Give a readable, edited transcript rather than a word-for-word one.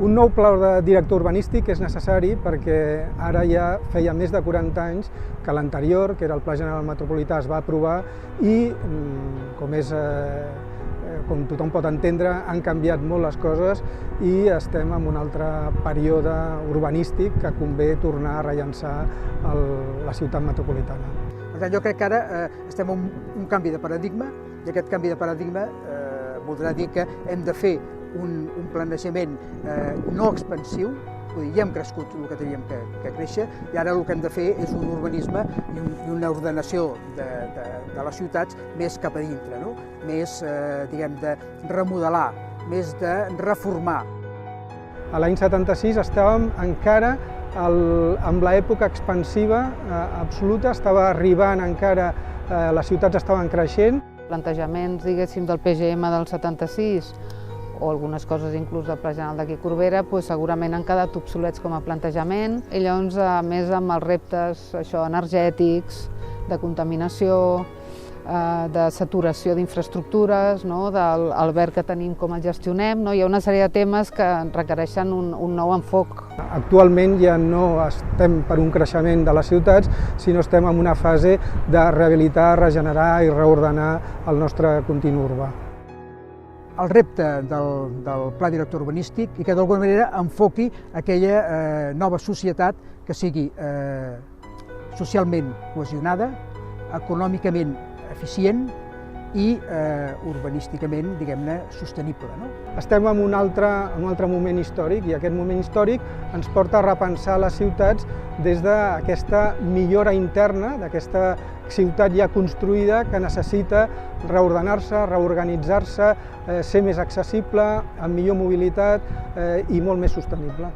Un nou pla de director urbanístic és necessari perquè ara ja feia més de 40 anys que l'anterior, que era el Pla General Metropolità, es va aprovar i, com tothom pot entendre, han canviat molt les coses i estem en un altre període urbanístic que convé tornar a rellançar la ciutat metropolitana. Per tant, jo crec que ara estem en un canvi de paradigma i aquest canvi de paradigma voldrà dir que hem de fer un planejament no expansiu, ja hem crescut el que teníem que créixer i ara el que hem de fer és un urbanisme i una ordenació de les ciutats més cap a dintre, més de remodelar, més de reformar. A l'any 76 estàvem encara amb l'època expansiva absoluta, estava arribant encara, les ciutats estaven creixent. Plantejaments, diguéssim, del PGM del 76 o algunes coses inclús del Pla General d'aquí Corbera, segurament han quedat obsolets com a plantejament i llavors, a més, amb els reptes energètics, de contaminació, de saturació d'infraestructures, del verd que tenim, com el gestionem, hi ha una sèrie de temes que requereixen un nou enfoc. Actualment ja no estem per un creixement de les ciutats, sinó estem en una fase de rehabilitar, regenerar i reordenar el nostre continu urbà. El repte del pla director urbanístic i que d'alguna manera enfoqui aquella nova societat que sigui socialment cohesionada, econòmicament eficient i urbanísticament, diguem-ne, sostenible. Estem en un altre moment històric i aquest moment històric ens porta a repensar les ciutats des d'aquesta millora interna, d'aquesta ciutat ja construïda que necessita reordenar-se, reorganitzar-se, ser més accessible, amb millor mobilitat i molt més sostenible.